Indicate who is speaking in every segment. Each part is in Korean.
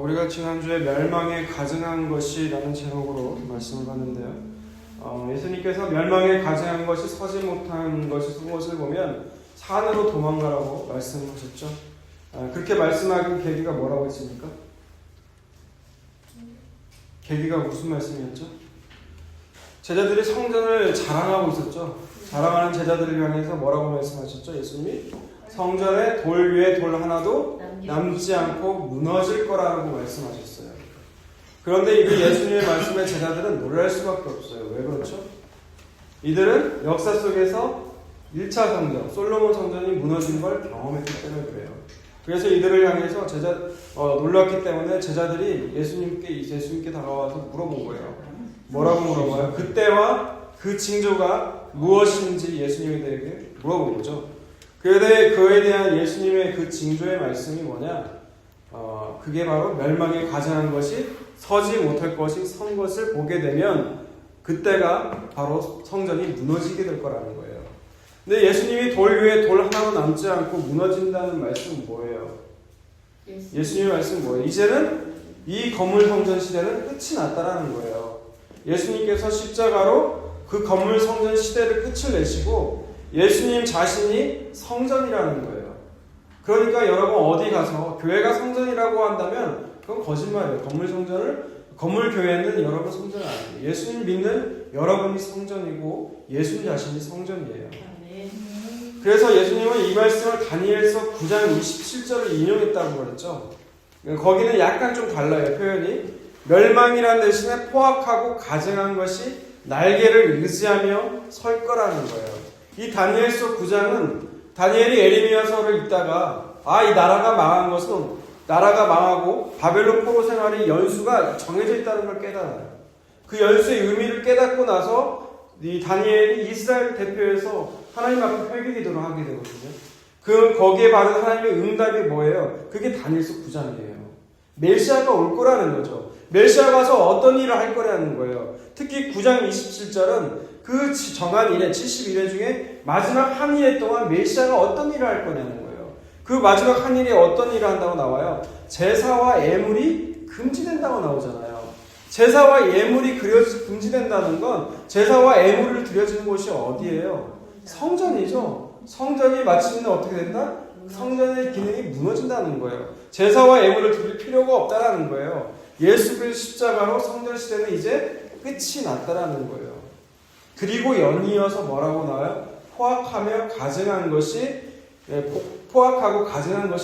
Speaker 1: 우리가 지난주에 멸망에 가증한 것이라는 제목으로 말씀을 봤는데요. 예수님께서 멸망에 가증한 것이 서지 못한 것이 쓴 것을 보면 산으로 도망가라고 말씀하셨죠. 그렇게 말씀하긴 계기가 뭐라고 했습니까? 계기가 무슨 말씀이었죠? 제자들이 성전을 자랑하고 있었죠. 자랑하는 제자들을 향해서 뭐라고 말씀하셨죠? 예수님이 성전에 돌 위에 돌 하나도 남지 않고 무너질 거라고 말씀하셨어요. 그런데 이 예수님의 말씀에 제자들은 놀랄 수밖에 없어요. 왜 그렇죠? 이들은 역사 속에서 1차 성전, 솔로몬 성전이 무너진 걸 경험했기 때문에 그래요. 그래서 이들을 향해서 놀랐기 때문에 제자들이 예수님께 다가와서 물어본 거예요. 뭐라고 물어봐요? 그때와 그 징조가 무엇인지 예수님에게 물어본 거죠. 그에 대한 예수님의 그 징조의 말씀이 뭐냐? 그게 바로 멸망에 가증한 것이 서지 못할 것이 선 것을 보게 되면 그때가 바로 성전이 무너지게 될 거라는 거예요. 근데 예수님이 돌 위에 돌 하나도 남지 않고 무너진다는 말씀은 뭐예요? 예수님의 말씀은 뭐예요? 이제는 이 건물 성전 시대는 끝이 났다라는 거예요. 예수님께서 십자가로 그 건물 성전 시대를 끝을 내시고 예수님 자신이 성전이라는 거예요. 그러니까 여러분 어디 가서 교회가 성전이라고 한다면 그건 거짓말이에요. 건물 교회는 여러분 성전이 아니에요. 예수님 믿는 여러분이 성전이고 예수님 자신이 성전이에요. 그래서 예수님은 이 말씀을 다니엘서 9장 27절을 인용했다고 그랬죠. 거기는 약간 좀 달라요. 표현이. 멸망이라는 대신에 포악하고 가증한 것이 날개를 의지하며 설 거라는 거예요. 이 다니엘서 9장은 다니엘이 에레미야서를 읽다가 이 나라가 망한 것은 나라가 망하고 바벨론 포로 생활이 연수가 정해져 있다는 걸 깨달아요. 그 연수의 의미를 깨닫고 나서 이 다니엘이 이스라엘 대표해서 하나님 앞에 회개기도를 하게 되거든요. 거기에 받은 하나님의 응답이 뭐예요? 그게 다니엘서 9장이에요. 메시아가 올 거라는 거죠. 메시아가 와서 어떤 일을 할 거라는 거예요. 특히 9장 27절은 그 정한 일에 71회 중에 마지막 한 일 동안 메시아가 어떤 일을 할 거냐는 거예요. 그 마지막 한 일에 어떤 일을 한다고 나와요? 제사와 예물이 금지된다고 나오잖아요. 제사와 예물이 금지된다는 건 제사와 예물을 드려지는 곳이 어디예요? 성전이죠. 성전이 마침내 어떻게 된다? 성전의 기능이 무너진다는 거예요. 제사와 예물을 드릴 필요가 없다라는 거예요. 예수 그리스도 십자가로 성전 시대는 이제 끝이 났다라는 거예요. 그리고 연이어서 뭐라고 나와요? 포악하고 가증한 것이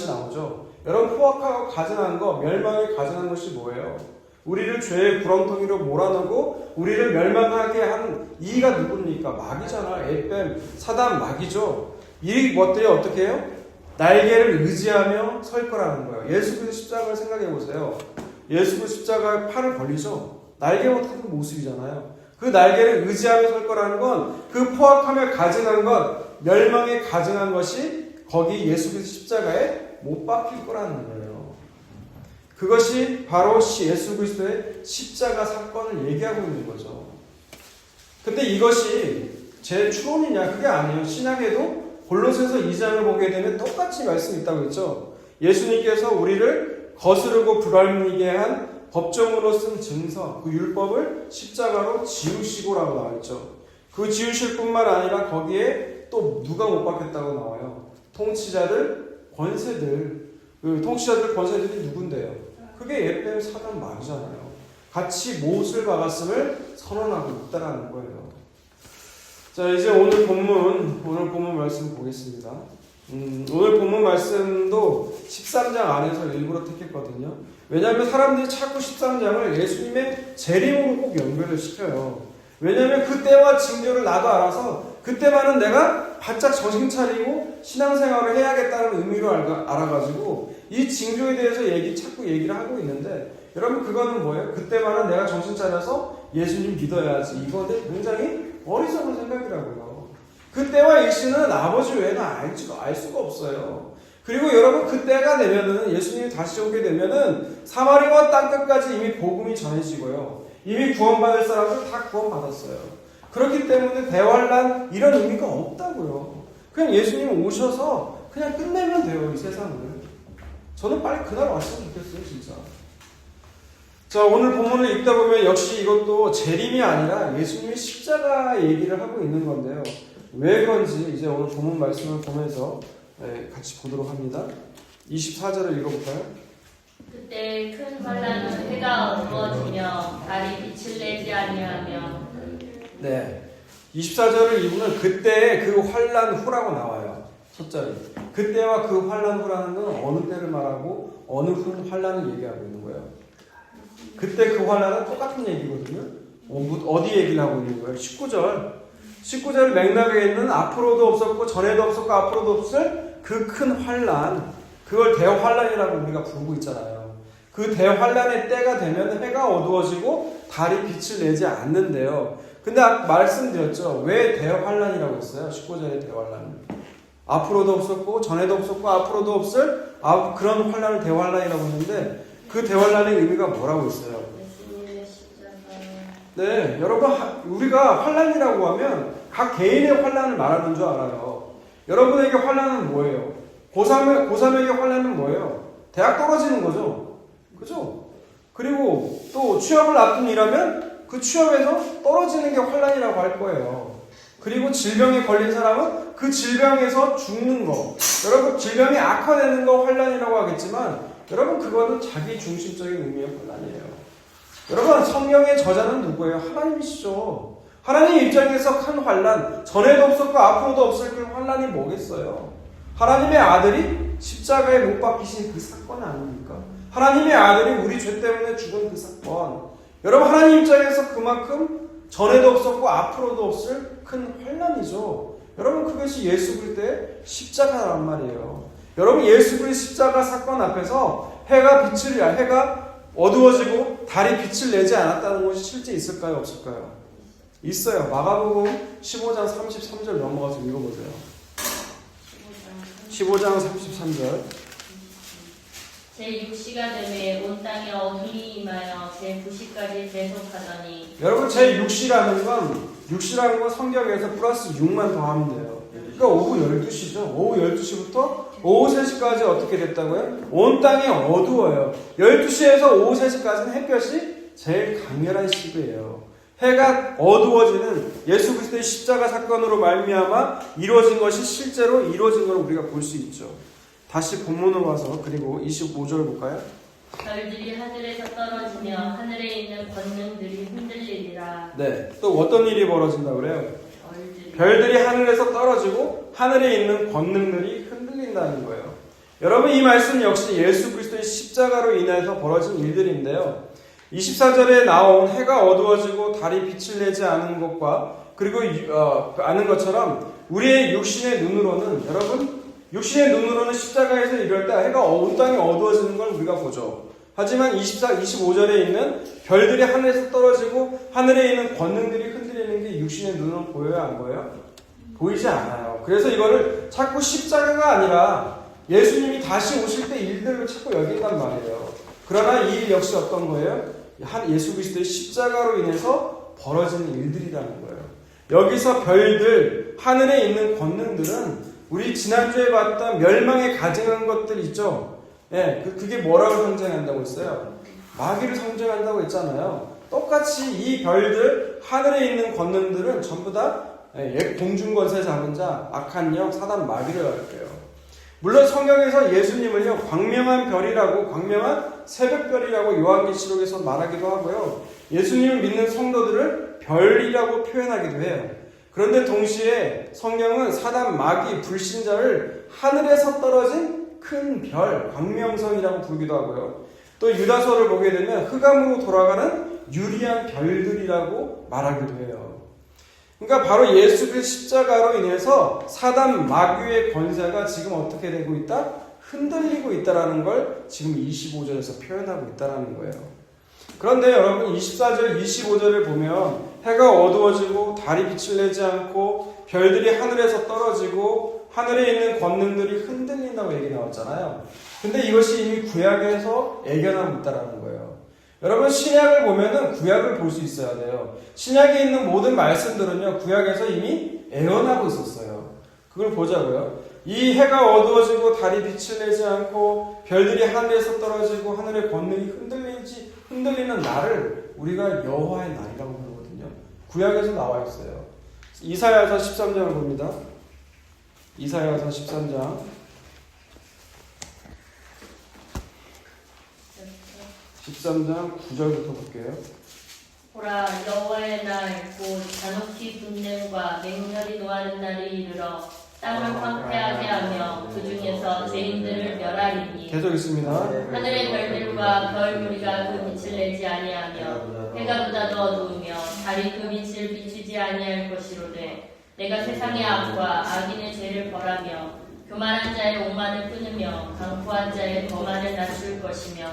Speaker 1: 나오죠. 여러분 포악하고 가증한 거, 멸망에 가증한 것이 뭐예요? 우리를 죄의 구렁텅이로 몰아넣고 우리를 멸망하게 한 이가 누굽니까? 마귀잖아. 에뱀, 사단 마귀죠. 이 것들이 어떻게 해요? 날개를 의지하며 설 거라는 거예요. 예수 그리스도 십자가를 생각해 보세요. 예수 그리스도 십자가에 팔을 벌리죠. 날개 못하는 모습이잖아요. 그 날개를 의지하며 설 거라는 건 그 포악하며 가증한 것, 멸망에 가증한 것이 거기 예수 그리스도 십자가에 못 박힐 거라는 거예요. 그것이 바로 예수 그리스도의 십자가 사건을 얘기하고 있는 거죠. 근데 이것이 제 추론이냐? 그게 아니에요. 신약에도 골로새서 2장을 보게 되면 똑같이 말씀이 있다고 했죠. 예수님께서 우리를 거스르고 불알미게 한 법정으로 쓴 증서, 그 율법을 십자가로 지우시고라고 나와있죠. 그 지우실 뿐만 아니라 거기에 또 누가 못 박혔다고 나와요. 통치자들, 권세들. 그 통치자들, 권세들이 누군데요? 그게 에뱀, 사단, 마귀잖아요. 같이 못을 박았음을 선언하고 있다라는 거예요. 자, 이제 오늘 본문 말씀 보겠습니다. 오늘 본문 말씀도 13장 안에서 일부러 택했거든요. 왜냐하면 사람들이 자꾸 13장을 예수님의 재림으로 꼭 연결을 시켜요. 왜냐하면 그때와 징조를 나도 알아서 그때만은 내가 바짝 정신 차리고 신앙생활을 해야겠다는 의미로 알아가지고 이 징조에 대해서 자꾸 얘기를 하고 있는데 여러분 그거는 뭐예요? 그때만은 내가 정신 차려서 예수님 믿어야지. 이건데 굉장히 어리석은 생각이라고요. 그때와 일시는 아버지 외에는 알 수가 없어요. 그리고 여러분 그때가 되면은 예수님이 다시 오게 되면은 사마리아와 땅끝까지 이미 복음이 전해지고요. 이미 구원받을 사람들 다 구원받았어요. 그렇기 때문에 대환란 이런 의미가 없다고요. 그냥 예수님 오셔서 그냥 끝내면 돼요. 이 세상을. 저는 빨리 그날 왔으면 좋겠어요. 진짜. 자, 오늘 본문을 읽다 보면 역시 이것도 재림이 아니라 예수님의 십자가 얘기를 하고 있는 건데요. 왜 그런지 이제 오늘 본문 말씀을 보면서 같이 보도록 합니다. 24절을 읽어볼까요?
Speaker 2: 그때 큰 환란은 해가 어두워지며 달이 빛을 내지 아니하며. 네.
Speaker 1: 24절을 이분은 그때 그 환란 후라고 나와요. 첫절이. 그때와 그 환란 후라는 건 어느 때를 말하고 어느 환란을 얘기하고 있는 거예요. 그때 그 환란은 똑같은 얘기거든요. 어디 얘기를 하고 있는 거예요? 19절. 19절 맥락에 있는 앞으로도 없었고 전에도 없었고 앞으로도 없을 그 큰 환란. 그걸 대환란이라고 우리가 부르고 있잖아요. 그 대환란의 때가 되면 해가 어두워지고 달이 빛을 내지 않는데요. 근데 말씀드렸죠. 왜 대환란이라고 했어요? 19절의 대환란. 앞으로도 없었고 전에도 없었고 앞으로도 없을 그런 환란을 대환란이라고 했는데 그 대환란의 의미가 뭐라고 했어요? 네, 여러분 우리가 환란이라고 하면 각 개인의 환란을 말하는 줄 알아요. 여러분에게 환란은 뭐예요? 고3에게 환란은 뭐예요? 대학 떨어지는 거죠. 그죠? 그리고 또 취업을 앞둔 일하면 그 취업에서 떨어지는 게 환란이라고 할 거예요. 그리고 질병에 걸린 사람은 그 질병에서 죽는 거. 여러분 질병이 악화되는 거 환란이라고 하겠지만 여러분 그거는 자기 중심적인 의미의 환란이에요. 여러분 성경의 저자는 누구예요? 하나님이시죠. 하나님 입장에서 큰 환란, 전에도 없었고 앞으로도 없을 그 환란이 뭐겠어요? 하나님의 아들이 십자가에 못 박히신 그 사건 아닙니까? 하나님의 아들이 우리 죄 때문에 죽은 그 사건. 여러분 하나님 입장에서 그만큼 전에도 없었고 앞으로도 없을 큰 환란이죠. 여러분 그것이 예수 그리스도의 십자가란 말이에요. 여러분 예수 그리스도 십자가 사건 앞에서 해가 어두워지고 달이 빛을 내지 않았다는 것이 실제 있을까요? 없을까요? 있어요. 마가복음 15장 33절 넘어가서 읽어보세요. 15장 33절.
Speaker 2: 제6시가 되매 온 땅에 어둠이 임하여 제9시까지 계속하더니.
Speaker 1: 여러분 제6시라는 건 성경에서 플러스 6만 더하면 돼요. 그러니까 오후 12시죠. 오후 12시부터 오후 3시까지 어떻게 됐다고요? 온 땅이 어두워요. 12시에서 오후 3시까지는 햇볕이 제일 강렬한 시기예요. 해가 어두워지는 예수 그리스도의 십자가 사건으로 말미암아 이루어진 것이 실제로 이루어진 걸 우리가 볼 수 있죠. 다시 본문으로 와서 그리고 25절 볼까요?
Speaker 2: 별들이 하늘에서 떨어지며 하늘에 있는 권능들이 흔들리리라.
Speaker 1: 네, 또 어떤 일이 벌어진다고 그래요? 별들이 하늘에서 떨어지고 하늘에 있는 권능들이 흔들린다는 거예요. 여러분 이 말씀 역시 예수 그리스도의 십자가로 인해서 벌어진 일들인데요. 24절에 나온 해가 어두워지고 달이 빛을 내지 않은 것과 그리고 아는 것처럼 우리의 육신의 눈으로는 여러분 육신의 눈으로는 십자가에서 이럴 때 해가 온 땅이 어두워지는 걸 우리가 보죠. 하지만 25절에 있는 별들이 하늘에서 떨어지고 하늘에 있는 권능들이 흔들리는 게 육신의 눈으로 보여요? 안 보여요? 보이지 않아요. 그래서 이거를 자꾸 십자가가 아니라 예수님이 다시 오실 때 일들로 자꾸 여긴단 말이에요. 그러나 이 일 역시 어떤 거예요? 예수 그리스도의 십자가로 인해서 벌어지는 일들이라는 거예요. 여기서 별들, 하늘에 있는 권능들은 우리 지난주에 봤던 멸망에 가증한 것들 있죠? 예, 그게 뭐라고 상징한다고 했어요? 마귀를 상징한다고 했잖아요. 똑같이 이 별들, 하늘에 있는 권능들은 전부 다 공중권세 잡은 자, 악한 영, 사단 마귀를 가리켜요. 물론 성경에서 예수님을요 광명한 별이라고 광명한 새벽별이라고 요한계시록에서 말하기도 하고요. 예수님을 믿는 성도들을 별이라고 표현하기도 해요. 그런데 동시에 성경은 사단 마귀 불신자를 하늘에서 떨어진 큰 별 광명성이라고 부르기도 하고요. 또 유다서를 보게 되면 흑암으로 돌아가는 유리한 별들이라고 말하기도 해요. 그러니까 바로 예수 그리스도의 십자가로 인해서 사단 마귀의 권세가 지금 어떻게 되고 있다? 흔들리고 있다라는 걸 지금 25절에서 표현하고 있다라는 거예요. 그런데 여러분 24절, 25절을 보면 해가 어두워지고 달이 빛을 내지 않고 별들이 하늘에서 떨어지고 하늘에 있는 권능들이 흔들린다고 얘기 나왔잖아요. 근데 이것이 이미 구약에서 예견하고 있다라는 거예요. 여러분 신약을 보면은 구약을 볼 수 있어야 돼요. 신약에 있는 모든 말씀들은요 구약에서 이미 예언하고 있었어요. 그걸 보자고요. 이 해가 어두워지고 달이 빛을 내지 않고 별들이 하늘에서 떨어지고 하늘의 권능이 흔들리는 날을 우리가 여호와의 날이라고 부르거든요. 구약에서 나와 있어요. 이사야서 13장을 봅니다. 이사야서 13장 13장 9절부터 볼게요.
Speaker 2: 보라 여호와의 날 곧 잔혹히 분냄과 맹렬히 노하는 날이 이르러 땅을 황폐하게 하며 그 중에서 죄인들을 멸하리니
Speaker 1: 계속 있습니다.
Speaker 2: 하늘의 별들과 별 무리가 그 빛을 내지 아니하며 해가 보다 더 어두우며 달이 그 빛을 비추지 아니할 것이로되 내가 세상의 악과 악인의 죄를 벌하며 교만한 자의 오만을 끊으며 강포한 자의 거만을 낮출 것이며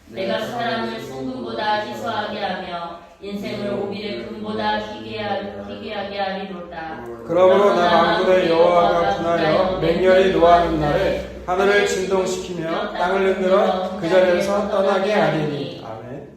Speaker 2: 내가 사람을 순금보다 희소하게 하며 인생을 오빌의 금보다 희귀하게 하리로다.
Speaker 1: 그러므로 나 만군의 여호와가 분하여 맹렬히 노하는 날에 하늘을 진동시키며 땅을 흔들어 그 자리에서 떠나게 하리니. 아멘.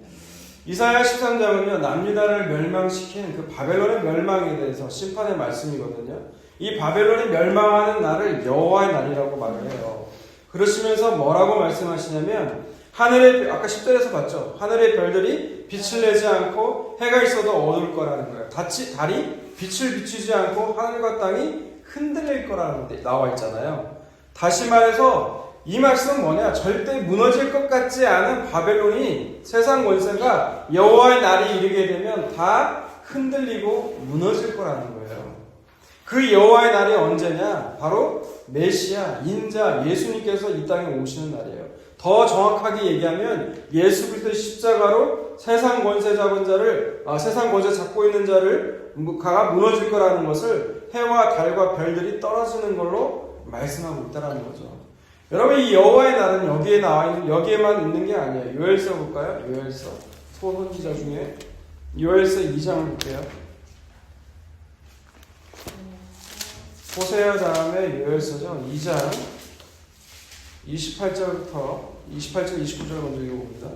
Speaker 1: 이사야 13장은요 남유다를 멸망시킨 그 바벨론의 멸망에 대해서 심판의 말씀이거든요. 이 바벨론이 멸망하는 날을 여호와의 날이라고 말을 해요. 그러시면서 뭐라고 말씀하시냐면 하늘의 아까 10절에서 봤죠. 하늘의 별들이 빛을 내지 않고 해가 있어도 어두울 거라는 거예요. 달이 빛을 비추지 않고 하늘과 땅이 흔들릴 거라는 데 나와 있잖아요. 다시 말해서 이 말씀은 뭐냐? 절대 무너질 것 같지 않은 바벨론이 세상 원세가 여호와의 날이 이르게 되면 다 흔들리고 무너질 거라는 거예요. 그 여호와의 날이 언제냐? 바로 메시아, 인자, 예수님께서 이 땅에 오시는 날이에요. 더 정확하게 얘기하면 예수 그리스도의 십자가로 세상 권세 잡고 있는 자가 무너질 거라는 것을 해와 달과 별들이 떨어지는 걸로 말씀하고 있다라는 거죠. 여러분 이 여호와의 날은 여기에만 있는 게 아니에요. 요엘서 볼까요? 요엘서 소선지자 중에 요엘서 2장을 볼게요. 호세아 다음에 요엘서죠. 2장 28절 29절 먼저 읽어봅니다.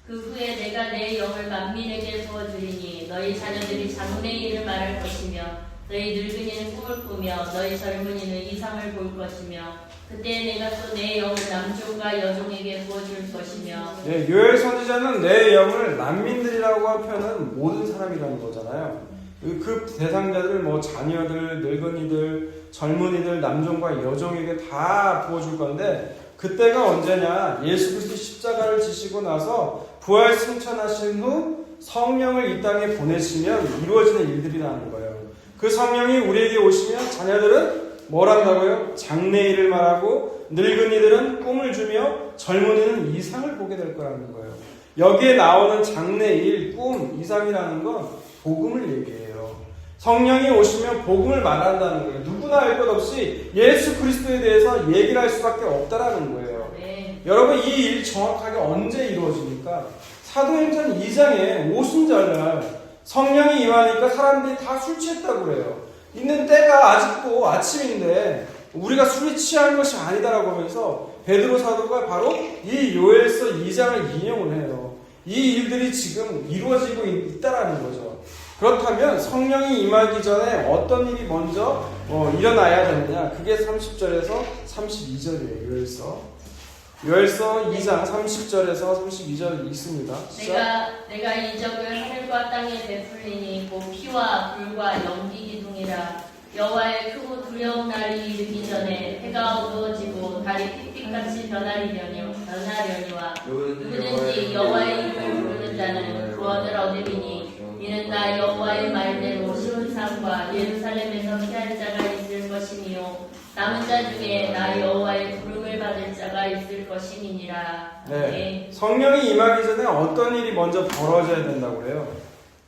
Speaker 2: 그 후에 내가 내 영을 만민에게 부어주리니 너희 자녀들이 장래의 일을 말할 것이며 너희 늙은이는 꿈을 꾸며 너희 젊은이는 이상을 볼 것이며 그때 내가 또 내 영을 남종과 여종에게 부어줄 것이며.
Speaker 1: 예, 요엘 선지자는 내 영을 난민들이라고 한 표현은 모든 사람이라는 거잖아요. 그 대상자들 자녀들, 늙은이들, 젊은이들, 남종과 여종에게 다 부어줄 건데 그때가 언제냐? 예수 그리스도 십자가를 지시고 나서 부활 승천하신 후 성령을 이 땅에 보내시면 이루어지는 일들이라는 거예요. 그 성령이 우리에게 오시면 자녀들은 뭘 한다고요? 장래일을 말하고 늙은이들은 꿈을 주며 젊은이는 이상을 보게 될 거라는 거예요. 여기에 나오는 장래일, 꿈, 이상이라는 건 복음을 얘기해요. 성령이 오시면 복음을 말한다는 거예요. 누구나 알 것 없이 예수 그리스도에 대해서 얘기를 할 수밖에 없다라는 거예요.
Speaker 2: 네.
Speaker 1: 여러분 이 일 정확하게 언제 이루어집니까? 사도행전 2장에 오순절날 성령이 임하니까 사람들이 다 술 취했다고 그래요. 있는 때가 아직도 아침인데 우리가 술이 취한 것이 아니다라고 하면서 베드로 사도가 바로 이 요엘서 2장을 인용을 해요. 이 일들이 지금 이루어지고 있다라는 거죠. 그렇다면 성령이 임하기 전에 어떤 일이 먼저 일어나야 되느냐? 그게 30절에서 32절이에요. 요엘서 2장 30절에서 32절 있습니다.
Speaker 2: 내가 이적을 하늘과 땅에 베풀리니 곧 피와 불과 연기 기둥이라. 여호와의 크고 두려운 날이 이르기 전에 해가 어두워지고 달이 핏빛같이 변하려니와 누구든지 여호와의 이름을 부르는 자는 구원을 얻으리니 이는 나 여호와의 말대로 시온산과 예루살렘에서 피할 자가 있을 것이니요 남은 자 중에 나 여호와의 부름을 받을 자가 있을 것이니라.
Speaker 1: 네. 성령이 임하기 전에 어떤 일이 먼저 벌어져야 된다고 그래요?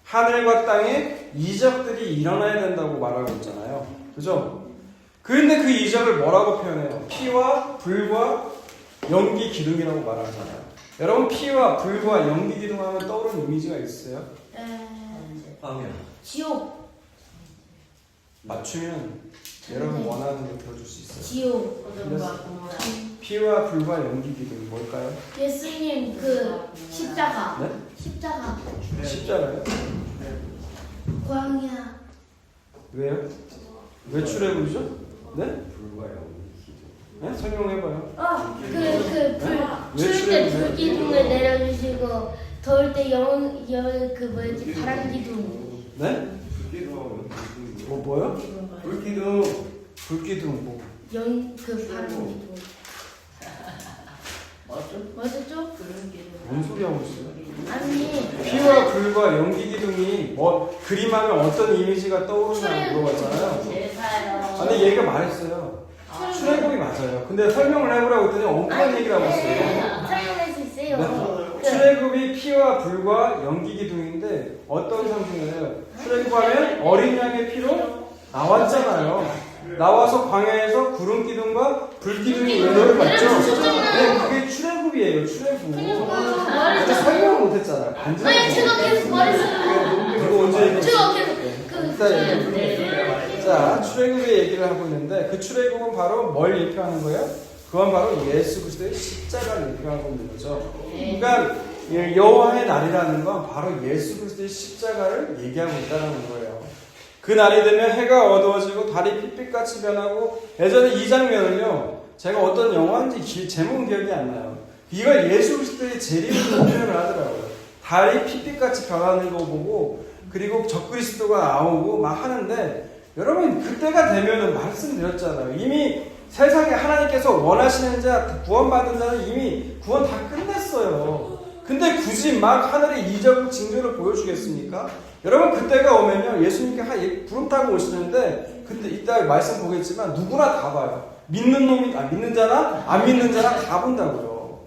Speaker 1: 하늘과 땅에 이적들이 일어나야 된다고 말하고 있잖아요. 그죠? 그런데 그 이적을 뭐라고 표현해요? 피와 불과 연기 기둥이라고 말하잖아요. 여러분 피와 불과 연기 기둥 하면 떠오르는 이미지가 있어요?
Speaker 3: 지옥.
Speaker 1: 맞추면 여러분 원하는 거 들어줄 수 있어요.
Speaker 3: 지옥.
Speaker 2: 소돔과 고모라.
Speaker 1: 피와 불과 연기 기둥이 뭘까요?
Speaker 3: 예수님 그 십자가.
Speaker 1: 네?
Speaker 3: 십자가.
Speaker 1: 십자가요?
Speaker 3: 고양이야.
Speaker 1: 왜요? 왜 출애굽이죠? 네? 네? 설명해봐요.
Speaker 3: 추울 때 불기둥을 내려주시고 더울 때 바람 기둥.
Speaker 1: 네? 뭐요?
Speaker 4: 불기둥.
Speaker 1: 불기둥 뭐?
Speaker 3: 바람 기둥. 맞았죠?
Speaker 1: 뭔 소리 하고 있어요?
Speaker 3: 아니
Speaker 1: 피와 불과 연기 기둥이 뭐 그림하면 어떤 이미지가 떠오르냐고 물어봤잖아요.
Speaker 2: 제사요.
Speaker 1: 근데 얘가 말했어요. 출애굽이 맞아요. 근데 설명을 해보라고 했더니 엉뚱한 얘기를 하고 있어요.
Speaker 3: 설명할 수 있어요.
Speaker 1: 네. 출애굽이 피와 불과 연기 기둥인데 어떤 상징이에요? 출애굽하면 어린 양의 피로 나왔잖아요. 나와서 광야에서 구름 기둥과 불 기둥이 연호를 받죠. 네, 그게 출애굽이에요. 출애굽. 근데 설명을 못했잖아요. 반지를.
Speaker 3: 제가 계속 말했어요.
Speaker 1: 이거 언제 얘기했어요?
Speaker 3: 제가 계속
Speaker 1: 일단 얘기해. 자, 출애굽의 얘기를 하고 있는데 그 출애굽은 바로 뭘 예표하는 거예요? 그건 바로 예수 그리스도의 십자가를 예표하고 있는 거죠. 그러니까 여호와의 날이라는 건 바로 예수 그리스도의 십자가를 얘기하고 있다는 거예요. 그 날이 되면 해가 어두워지고 달이 핏빛같이 변하고 예전에 이 장면을요 제가 어떤 영화인지 제목은 기억이 안 나요. 이걸 예수 그리스도의 재림으로 표현을 하더라고요. 달이 핏빛같이 변하는 거 보고 그리고 적그리스도가 나오고 막 하는데 여러분 그때가 되면은 말씀드렸잖아요. 이미 세상에 하나님께서 원하시는 자 구원받은 자는 이미 구원 다 끝냈어요. 근데 굳이 막 하늘의 이적을 징조를 보여주겠습니까? 여러분 그때가 오면요 예수님께 부름 타고 오시는데 근데 이따 말씀 보겠지만 누구나 다 봐요. 믿는 자나 안 믿는 자나 다 본다고요.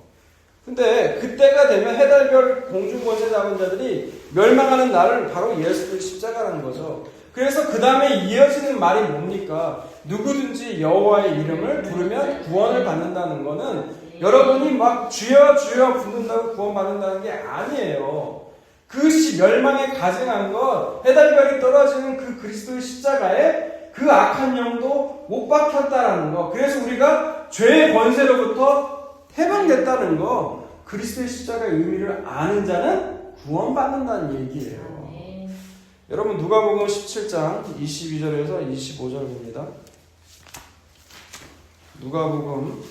Speaker 1: 근데 그때가 되면 해달별 공중 권세 잡은 자들이 멸망하는 날을 바로 예수의 십자가라는 거죠. 그래서 그 다음에 이어지는 말이 뭡니까? 누구든지 여호와의 이름을 부르면 구원을 받는다는 거는 여러분이 막 주여 주여 부른다고 구원받는다는 게 아니에요. 그 멸망에 가증한 것, 해달별이 떨어지는 그 그리스도의 십자가에 그 악한 영도 못 박혔다라는 거. 그래서 우리가 죄의 권세로부터 해방됐다는 거. 그리스도의 십자가의 의미를 아는 자는 구원받는다는 얘기예요. 여러분 누가복음 17장 22절에서 25절 봅니다. 누가복음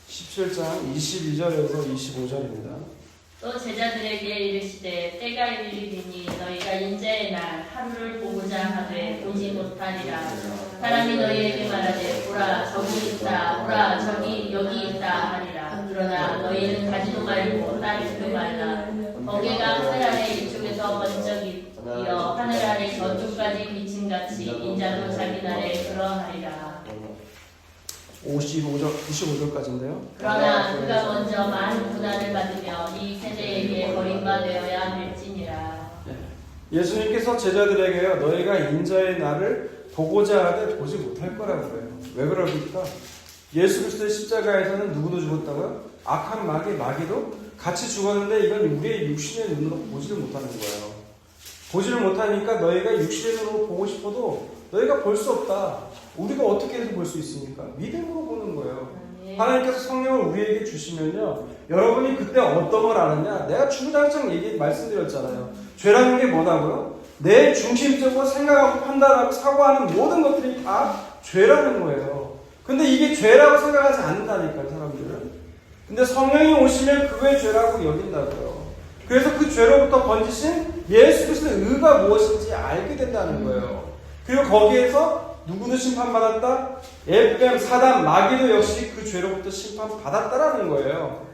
Speaker 1: 17장 22절에서 25절입니다.
Speaker 2: 또 제자들에게 이르시되 때가 이르리니 너희가 인자의 날 하루를 보고자 하되 보지 못하리라. 사람이 너희에게 말하되 보라 저기 있다 보라 저기 여기 있다 하리라. 그러나 너희는 가지도 말고 따르지도 말라. 번개가 하늘 아래 이쪽에서 번쩍이어 하늘 아래 저쪽까지 비침같이 인자도 자기 날에 그러하리라.
Speaker 1: 25절까지인데요.
Speaker 2: 그러나 그가 먼저 많은 고난을 받으며 이 세대에게 버림받아야 할지니라.
Speaker 1: 예수님께서 제자들에게요 너희가 인자의 날을 보고자 하되 보지 못할 거라고 그래요. 왜 그럽니까? 예수 그리스도의 십자가에서는 누구도 죽었다고요? 악한 마귀도 같이 죽었는데 이건 우리의 육신의 눈으로 보지를 못하는 거예요. 보지를 못하니까 너희가 육신의 눈으로 보고 싶어도 너희가 볼 수 없다. 우리가 어떻게 해서 볼 수 있습니까? 믿음으로 보는 거예요. 하나님께서 성령을 우리에게 주시면요 여러분이 그때 어떤 걸 아느냐? 내가 주구장창 말씀드렸잖아요. 죄라는 게 뭐라고요? 내 중심적으로 생각하고 판단하고 사고하는 모든 것들이 다 죄라는 거예요. 근데 이게 죄라고 생각하지 않는다니까요 사람들은. 근데 성령이 오시면 그거의 죄라고 여긴다고요. 그래서 그 죄로부터 건지신 예수 그리스도의 의가 무엇인지 알게 된다는 거예요. 그리고 거기에서 누구도 심판받았다? 에프엠, 사단, 마귀도 역시 그 죄로부터 심판받았다라는 거예요.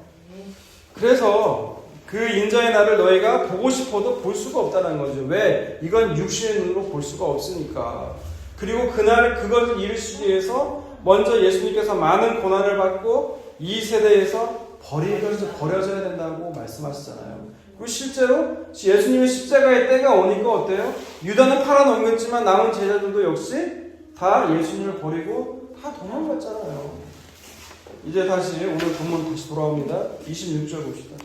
Speaker 1: 그래서 그 인자의 날을 너희가 보고 싶어도 볼 수가 없다는 거죠. 왜? 이건 육신의 눈으로 볼 수가 없으니까. 그리고 그날 그것을 이루시기 위해서 먼저 예수님께서 많은 고난을 받고 이 세대에서 버려져야 된다고 말씀하시잖아요. 그리고 실제로 예수님의 십자가의 때가 오니까 어때요? 유다는 팔아넘겼지만 남은 제자들도 역시 다 예수님을 버리고 다 도망갔잖아요. 이제 다시 오늘 본문 다시 돌아옵니다. 26절 봅시다.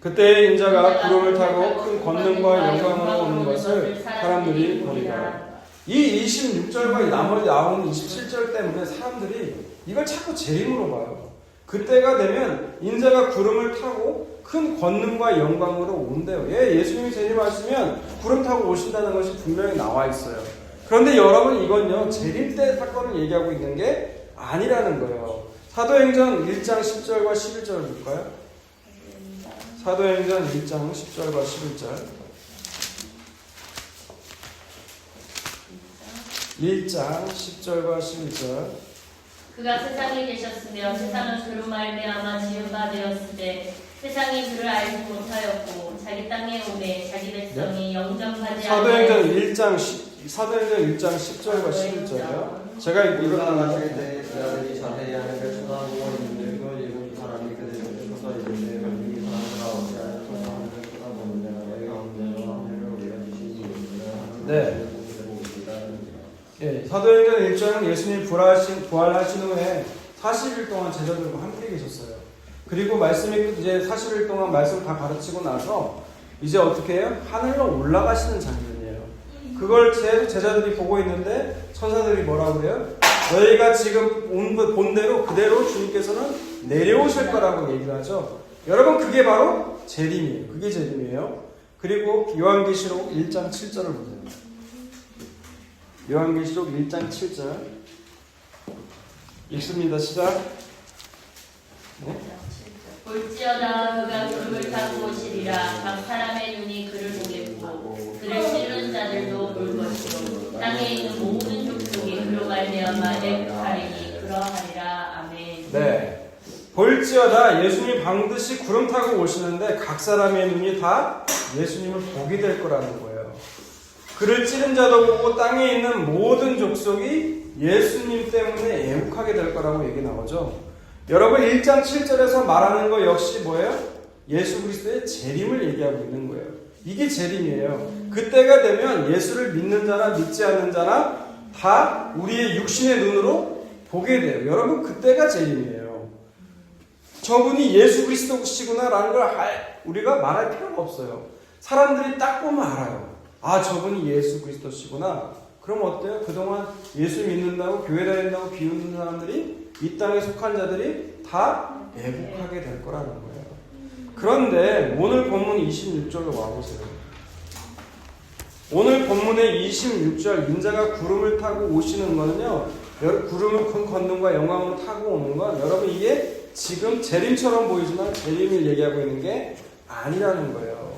Speaker 1: 그때 인자가 구름을 타고 큰 권능과 영광으로 오는 것을 사람들이 보리라. 이 26절과 나머지 나오는 27절 때문에 사람들이 이걸 자꾸 재림으로 봐요. 그때가 되면 인자가 구름을 타고 큰 권능과 영광으로 온대요. 예수님이 재림하시면 구름 타고 오신다는 것이 분명히 나와 있어요. 그런데 여러분 이건요 재림 때 사건을 얘기하고 있는 게 아니라는 거예요. 사도행전 1장 10절과 11절을 볼까요? 사도행전 1장 10절과 11절. 1장 10절과 11절.
Speaker 2: 그가 세상에 계셨으며 세상은 그로 말미암아 지은 바 되었을 때 세상이 그를 알지 못하였고 자기 땅에 오매 자기 백성이 영접하지
Speaker 1: 사도행전 1장 10절과 11절이요. 제가 읽어드릴게요.
Speaker 4: 그들이 자세히 하는 걸 쳐다보고 있는데 그 일곱 사람이 그들을 쳐서 이르되 이 사람들아 어찌하여 쳐다보는 걸 쳐다보느냐 너희 가운데로 하늘을 올려주시니
Speaker 1: 네. 예, 사도행전 1장은 예수님이 부활하신 후에 40일 동안 제자들과 함께 계셨어요. 그리고 말씀이 이제 40일 동안 말씀 다 가르치고 나서 이제 어떻게 해요? 하늘로 올라가시는 장면이에요. 그걸 제자들이 보고 있는데 천사들이 뭐라고 그래요? 너희가 지금 본 대로 그대로 주님께서는 내려오실 거라고 얘기를 하죠. 여러분 그게 바로 재림이에요. 그게 재림이에요. 그리고 요한계시록 1장 7절을 보세요. 요한계시록 1장 7절 읽습니다. 시작. 네?
Speaker 2: 볼지어다 그가 구름을 타고 오시리라 각 사람의 눈이 그를 보겠고 그를 찌르는 자들도 볼 것이요 땅에 있는 모든 족속이 그로 말미암아 애국하리니 그러하리라. 아멘.
Speaker 1: 네. 볼지어다 예수님이 반드시 구름 타고 오시는데 각 사람의 눈이 다 예수님을 보게 될 거라는 거예요. 그를 찌른 자도 보고 땅에 있는 모든 족속이 예수님 때문에 애국하게 될 거라고 얘기 나오죠. 여러분 1장 7절에서 말하는 거 역시 뭐예요? 예수 그리스도의 재림을 얘기하고 있는 거예요. 이게 재림이에요. 그때가 되면 예수를 믿는 자나 믿지 않는 자나 다 우리의 육신의 눈으로 보게 돼요. 여러분 그때가 재림이에요. 저분이 예수 그리스도시구나라는 걸 우리가 말할 필요가 없어요. 사람들이 딱 보면 알아요. 아 저분이 예수 그리스도시구나. 그럼 어때요? 그동안 예수 믿는다고 교회 다닌다고 비웃는 사람들이 이 땅에 속한 자들이 다 애국하게 될 거라는 거예요. 그런데 오늘 본문 26절로 와보세요. 오늘 본문의 26절 인자가 구름을 타고 오시는 거는요. 구름을 큰 권능과 영광으로 타고 오는 건 여러분 이게 지금 재림처럼 보이지만 재림을 얘기하고 있는 게 아니라는 거예요.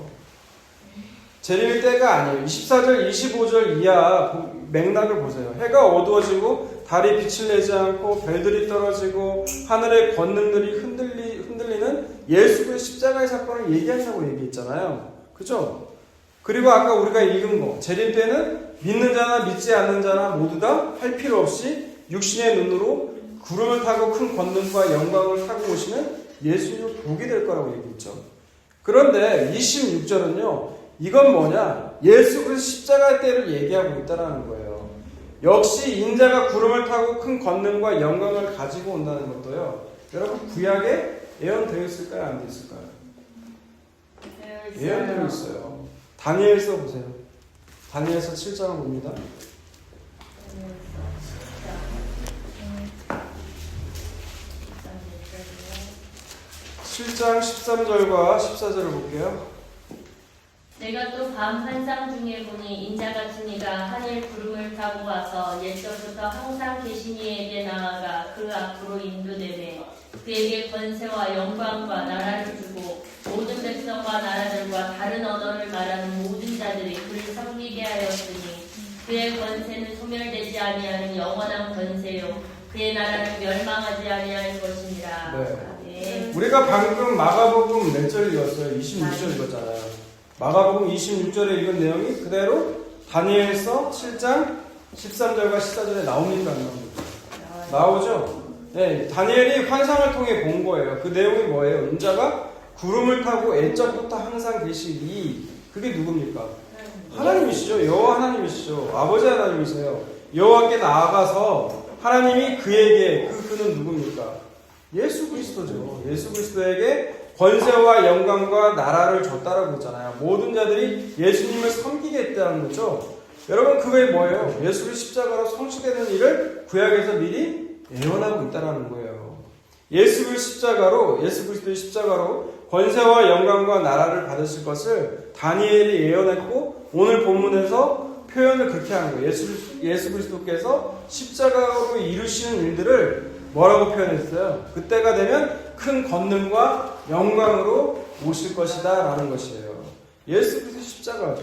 Speaker 1: 재림의 때가 아니에요. 24절, 25절 이하 맥락을 보세요. 해가 어두워지고 달이 빛을 내지 않고 별들이 떨어지고 하늘의 권능들이 흔들리는 예수의 십자가의 사건을 얘기한다고 얘기했잖아요. 그죠? 그리고 아까 우리가 읽은 거 재림 때는 믿는 자나 믿지 않는 자나 모두 다 할 필요 없이 육신의 눈으로 구름을 타고 큰 권능과 영광을 타고 오시는 예수님을 보게 될 거라고 얘기했죠. 그런데 26절은요. 이건 뭐냐? 예수 그리스도 십자가의 때를 얘기하고 있다는 거예요. 역시 인자가 구름을 타고 큰 권능과 영광을 가지고 온다는 것도요. 여러분 구약에 예언되어 있을까요? 안 되어 있을까요? 예언되어 있어요. 다니엘서 보세요. 다니엘서 7장을 봅니다. 7장 13절과 14절을 볼게요.
Speaker 2: 내가 또 밤 환상 중에 보니 인자 같은 이가 하늘 구름을 타고 와서 옛적부터 항상 계신 이에게 나아가 그 앞으로 인도되매 그에게 권세와 영광과 나라를 주고 모든 백성과 나라들과 다른 언어를 말하는 모든 자들이 그를 섬기게 하였으니 그의 권세는 소멸되지 아니하는 영원한 권세요 그의 나라는 멸망하지 아니할 것이니라.
Speaker 1: 네. 우리가 방금 마가복음 몇 절 읽었어요? 26절 읽었잖아요. 마가복음 26절에 읽은 내용이 그대로 다니엘서 7장 13절과 14절에 나옵니까? 안 나옵니까? 나오죠? 네, 다니엘이 환상을 통해 본 거예요. 그 내용이 뭐예요? 인자가 구름을 타고 애적부터 항상 계시니 그게 누굽니까? 하나님이시죠. 여호와 하나님이시죠. 아버지 하나님이세요. 여호와께 나아가서 하나님이 그에게 그는 누굽니까? 예수 그리스도죠. 예수 그리스도에게 권세와 영광과 나라를 줬다라고 했잖아요. 모든 자들이 예수님을 섬기게 했다는 거죠. 여러분 그게 뭐예요? 예수를 십자가로 성취되는 일을 구약에서 미리 예언하고 있다는 거예요. 예수 그리스도의 십자가로 권세와 영광과 나라를 받으실 것을 다니엘이 예언했고 오늘 본문에서 표현을 그렇게 하는 거예요. 예수 그리스도께서 십자가로 이루시는 일들을 뭐라고 표현했어요? 그때가 되면 큰 권능과 영광으로 오실 것이다 라는 것이에요. 예수 그리스도 십자가죠.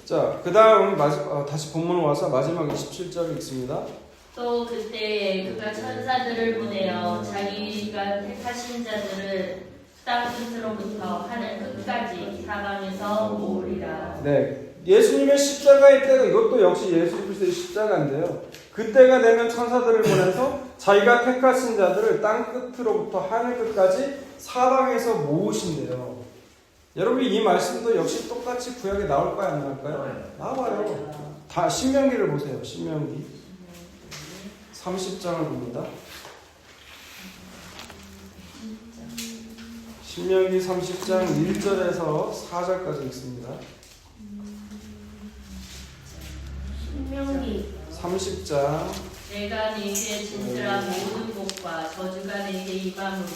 Speaker 1: 자, 그 다음 다시 본문 와서 마지막 27절 읽습니다.
Speaker 2: 또 그때 그가 천사들을 보내어 자기가 택하신 자들을 땅 끝으로부터 하늘 끝까지 사방에서 모으리라.
Speaker 1: 네, 예수님의 십자가의 때가 이것도 역시 예수 그리스도의 십자가인데요. 그때가 되면 천사들을 보내서 자기가 택하신 자들을 땅 끝으로부터 하늘 끝까지 사방에서 모으신대요. 여러분 이 말씀도 역시 똑같이 구약에 나올까요 안 나올까요? 나와요. 다 신명기를 보세요. 신명기 30장을 봅니다. 신명기 30장 1절에서 4절까지 있습니다.
Speaker 3: 신명기
Speaker 1: 30장
Speaker 2: 내가 네게 진술한 모든 복과 저주가 네게 임함으로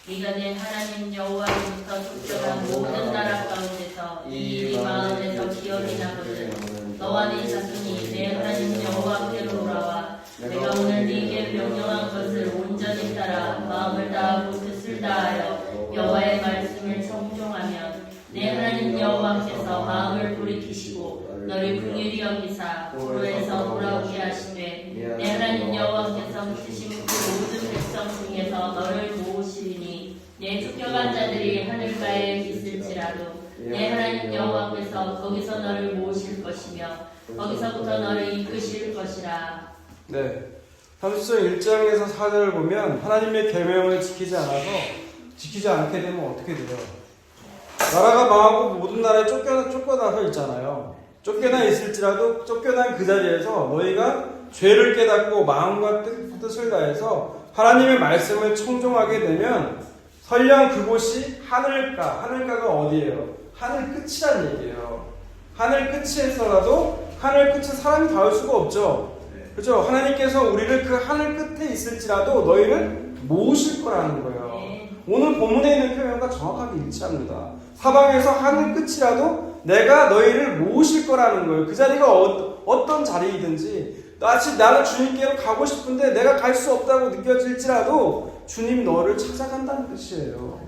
Speaker 2: 네가 내 하나님 여호와로부터 쫓겨난 모든 나라 가운데서 이 일이 마음에서 기억이 나거든 너와 네 자손이 내 하나님 여호와께로 돌아와 내가 오늘 네게 명령한 것을 온전히 따라 마음을 다하고 뜻을 다하여 여호와의 말씀을 청종하면 내 하나님 여호와께서 마음을 돌이키시고 너를 긍휼히 여기사 고로에서 돌아오게 하시되 내 하나님 여호와께서 흩으신 그 모든 백성 중에서 너를 모으시리니 내 쫓겨간 자들이 하늘가에 있을지라도 내 하나님 여호와께서 거기서 너를 모으실 것이며 거기서부터 너를 이끄실 것이라.
Speaker 1: 네, 30장 1장에서 4절을 보면 하나님의 계명을 지키지 않게 되면 어떻게 돼요? 나라가 망하고 모든 나라에 쫓겨나서 있잖아요. 쫓겨나 있을지라도 쫓겨난 그 자리에서 너희가 죄를 깨닫고 마음과 뜻을 다해서 하나님의 말씀을 청종하게 되면 설령 그곳이 하늘가가 어디예요? 하늘 끝이란 얘기예요. 하늘 끝에서라도 하늘 끝에 사람이 닿을 수가 없죠. 그렇죠? 하나님께서 우리를 그 하늘 끝에 있을지라도 너희를 모으실 거라는 거예요. 오늘 본문에 있는 표현과 정확하게 일치합니다. 사방에서 하늘 끝이라도 내가 너희를 모으실 거라는 거예요. 그 자리가 어떤 자리이든지 나는 주님께로 가고 싶은데 내가 갈 수 없다고 느껴질지라도 주님 너를 찾아간다는 뜻이에요.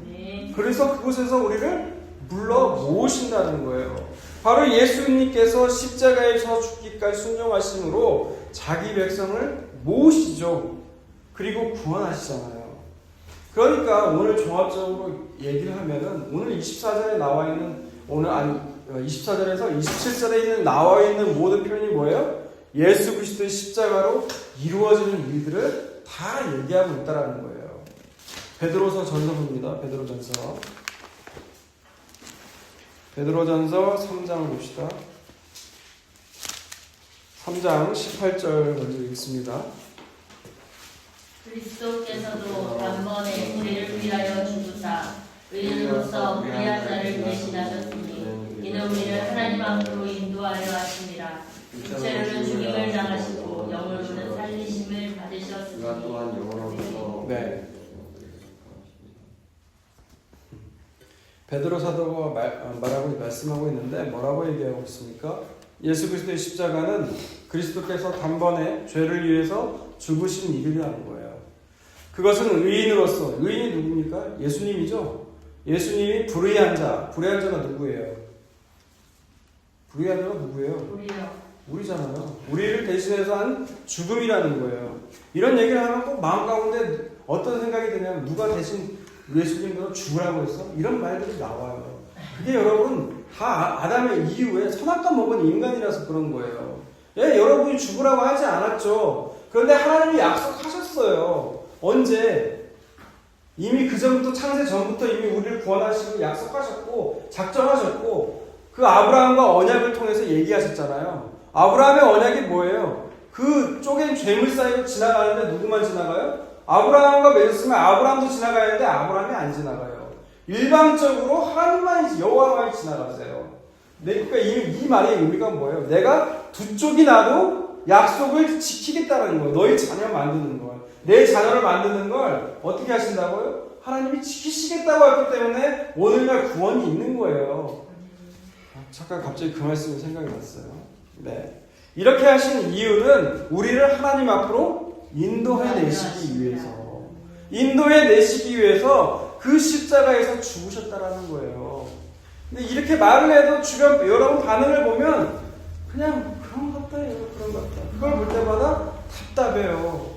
Speaker 1: 그래서 그곳에서 우리를 불러 모으신다는 거예요. 바로 예수님께서 십자가에서 죽기까지 순종하심으로 자기 백성을 모으시죠. 그리고 구원하시잖아요. 그러니까 오늘 종합적으로 얘기를 하면은 오늘 24절에 나와 있는 24절에서 27절에 있는 나와 있는 모든 표현이 뭐예요? 예수 그리스도의 십자가로 이루어지는 일들을 다 얘기하고 있다라는 거예요. 베드로서 전서입니다. 베드로전서 3장을 봅시다. 3장 18절 먼저 읽습니다.
Speaker 2: 그리스도께서도 단번에 우리를 위하여 죽으사 의인으로서 불의한 자를 대신하셨으니 이는 우리를 하나님 앞으로 인도하려 하심이라. 육체로는 죽임을 당하시고 영으로는 살리심을 받으셨으니.
Speaker 1: 네. 베드로 사도가 말씀하고 있는데 뭐라고 얘기하고 있습니까? 예수 그리스도의 십자가는 그리스도께서 단번에 죄를 위해서 죽으신 일이라는 거예요. 그것은 의인으로서, 의인이 누굽니까? 예수님이죠. 예수님이 불의한 자가 누구예요? 불의한 자가 누구예요? 우리잖아요. 우리를 대신해서 한 죽음이라는 거예요. 이런 얘기를 하면 꼭 마음 가운데 어떤 생각이 드냐면 누가 대신 예수님으로 죽으라고 했어? 이런 말들이 나와요. 그게 여러분 다 아담의 이후에 선악과 먹은 인간이라서 그런 거예요. 예, 여러분이 죽으라고 하지 않았죠. 그런데 하나님이 약속하셨어요. 언제? 이미 그전부터 창세 전부터 이미 우리를 구원하시고 약속하셨고 작정하셨고 그 아브라함과 언약을 통해서 얘기하셨잖아요. 아브라함의 언약이 뭐예요? 그 쪼갠 죄물 사이로 지나가는데 누구만 지나가요? 아브라함과 맺었으면 아브라함도 지나가야 하는데 아브라함이 안 지나가요. 일방적으로 하나님만 여호와만 지나가세요. 그러니까 이 말의 의미가 뭐예요? 내가 두 쪽이 나도 약속을 지키겠다는 거예요. 너희 자녀 만드는 걸. 내 자녀를 만드는 걸 어떻게 하신다고요? 하나님이 지키시겠다고 했기 때문에 오늘날 구원이 있는 거예요. 잠깐 갑자기 그 말씀이 생각이 났어요. 네. 이렇게 하신 이유는 우리를 하나님 앞으로 인도해 내시기 위해서, 인도해 내시기 위해서 그 십자가에서 죽으셨다라는 거예요. 근데 이렇게 말을 해도 주변 여러분 반응을 보면 그냥 그런 것 같아요. 그런 것 같다. 그걸 볼 때마다 답답해요.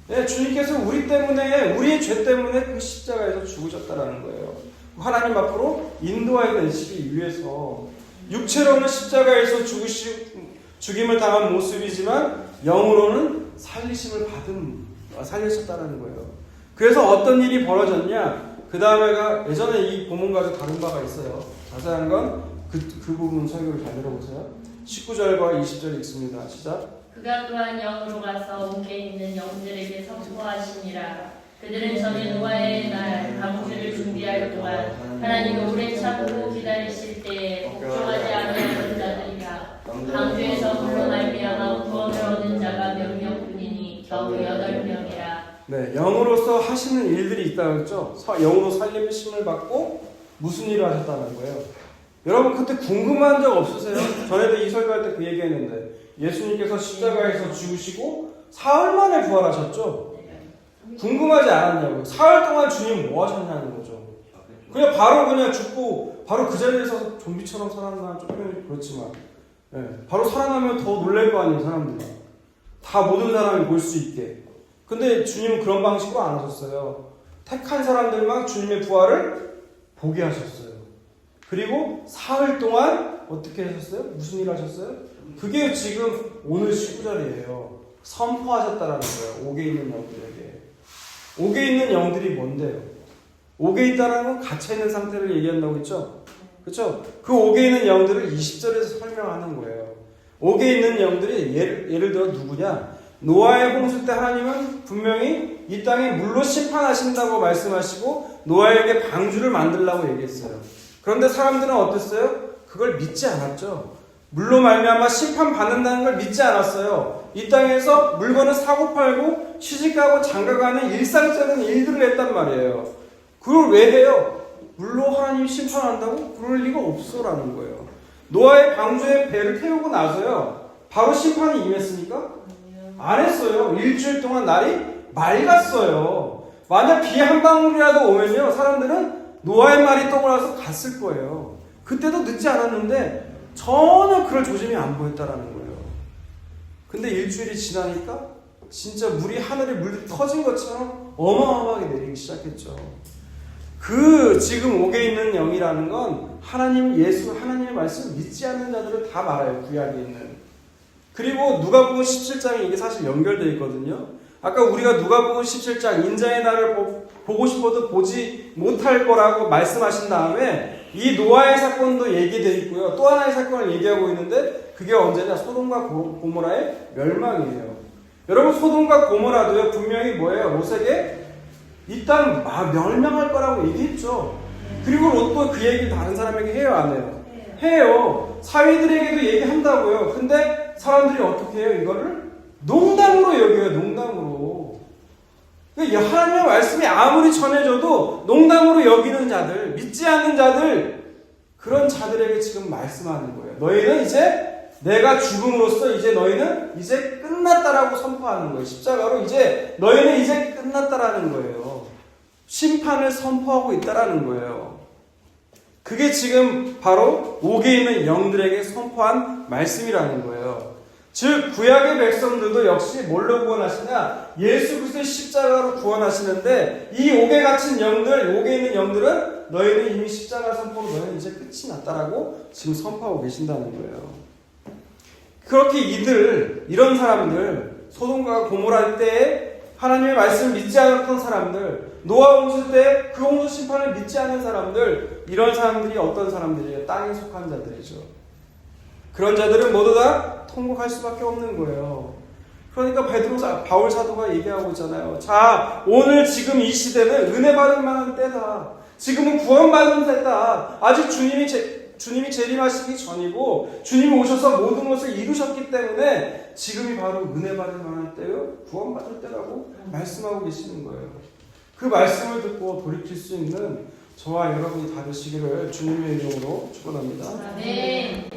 Speaker 1: 네, 주님께서 우리 때문에, 우리의 죄 때문에 그 십자가에서 죽으셨다라는 거예요. 하나님 앞으로 인도하여 내시기 위해서. 육체로는 십자가에서 죽임을 당한 모습이지만 영으로는 살리셨다는 거예요. 그래서 어떤 일이 벌어졌냐? 그 다음에가 예전에 이 본문과도 다른 바가 있어요. 자세한 건 그 부분 설교를 잘 들어보세요. 19절과 20절 읽습니다. 시작.
Speaker 2: 그가 또한 영으로 가서 옥에 있는 영들에게 선포하시니라. 그들은 전에 노아의 날 방주를 준비할 동안 하나님이 오래 참고 기다리실 때에 복종하지 아니하는 자들이라. 방주에서 물로 말미암아 구원을 얻은 자가 몇 명뿐이니 겨우 8명이라.
Speaker 1: 네, 영으로서 하시는 일들이 있다고 했죠. 영으로 살림심을 받고 무슨 일을 하셨다는 거예요. 여러분 그때 궁금한 적 없으세요? 전에도 이 설교할 때 그 얘기했는데 예수님께서 십자가에서 죽으시고 사흘 만에 부활하셨죠? 궁금하지 않았냐고요. 사흘 동안 주님 뭐 하셨냐는 거죠. 그냥 바로 죽고 바로 그 자리에서 좀비처럼 살아나는 좀 그렇지만 바로 살아나면 더 놀랄 거 아니에요. 사람들이 다 모든 사람이 볼 수 있게. 근데 주님은 그런 방식으로 안 하셨어요. 택한 사람들만 주님의 부활을 보게 하셨어요. 그리고 사흘 동안 어떻게 하셨어요? 무슨 일 하셨어요? 그게 지금 오늘 19절이에요. 선포하셨다라는 거예요. 옥에 있는 영들에게. 옥에 있는 영들이 뭔데요? 옥에 있다는 건 갇혀있는 상태를 얘기한다고 했죠? 그렇죠? 그 옥에 있는 영들을 20절에서 설명하는 거예요. 옥에 있는 영들이 예를 들어 누구냐? 노아의 홍수 때 하나님은 분명히 이 땅에 물로 심판하신다고 말씀하시고 노아에게 방주를 만들라고 얘기했어요. 그런데 사람들은 어땠어요? 그걸 믿지 않았죠. 물로 말미암아 심판받는다는 걸 믿지 않았어요. 이 땅에서 물건을 사고팔고 취직하고 장가가는 일상적인 일들을 했단 말이에요. 그걸 왜 해요? 물로 하나님이 심판한다고? 그럴 리가 없어라는 거예요. 노아의 방주에 배를 태우고 나서요. 바로 심판이 임했습니까? 안 했어요. 일주일 동안 날이 맑았어요. 만약 비 한 방울이라도 오면요. 사람들은 노아의 말이 떠올라서 갔을 거예요. 그때도 늦지 않았는데 전혀 그럴 조짐이 안 보였다라는 거예요. 근데 일주일이 지나니까 진짜 물이 하늘에 물 터진 것처럼 어마어마하게 내리기 시작했죠. 그 지금 옥에 있는 영이라는 건 하나님의 말씀을 믿지 않는 자들을 다 말해요. 구약에 있는. 그리고 누가복음 17장에 이게 사실 연결되어 있거든요. 아까 우리가 누가복음 17장 인자의 날을 보고 싶어도 보지 못할 거라고 말씀하신 다음에 이 노아의 사건도 얘기되어 있고요. 또 하나의 사건을 얘기하고 있는데 그게 언제냐? 소돔과 고모라의 멸망이에요. 여러분 소돔과 고모라도요. 분명히 뭐예요? 롯에게 이 땅 멸망할 거라고 얘기했죠. 그리고 롯도 그 얘기를 다른 사람에게 해요? 안 해요? 해요. 사위들에게도 얘기한다고요. 근데 사람들이 어떻게 해요? 이거를 농담으로 여겨요. 농담으로. 하나님의 말씀이 아무리 전해져도 농담으로 여기는 자들, 믿지 않는 자들, 그런 자들에게 지금 말씀하는 거예요. 너희는 이제 내가 죽음으로써 이제 너희는 이제 끝났다라고 선포하는 거예요. 십자가로 이제 너희는 이제 끝났다라는 거예요. 심판을 선포하고 있다라는 거예요. 그게 지금 바로 옥에 있는 영들에게 선포한 말씀이라는 거예요. 즉 구약의 백성들도 역시 뭘로 구원하시냐? 예수 그리스도의 십자가로 구원하시는데 이 옥에 갇힌 영들, 옥에 있는 영들은 너희는 이미 십자가 선포로 너희는 이제 끝이 났다라고 지금 선포하고 계신다는 거예요. 그렇게 이런 사람들, 소돔과 고모라 때에 하나님의 말씀을 믿지 않았던 사람들, 노아 홍수 때 그 홍수 심판을 믿지 않은 사람들, 이런 사람들이 어떤 사람들이에요? 땅에 속한 자들이죠. 그런 자들은 모두 다 통곡할 수밖에 없는 거예요. 그러니까 바울 사도가 얘기하고 있잖아요. 자, 오늘 지금 이 시대는 은혜 받을 만한 때다. 지금은 구원받는 때다. 아직 주님이 재림하시기 전이고 주님이 오셔서 모든 것을 이루셨기 때문에 지금이 바로 은혜 받을 만한 때요, 구원받을 때라고 말씀하고 계시는 거예요. 그 말씀을 듣고 돌이킬 수 있는 저와 여러분이 다 되시기를 주님의 이름으로 축원합니다.
Speaker 2: 네.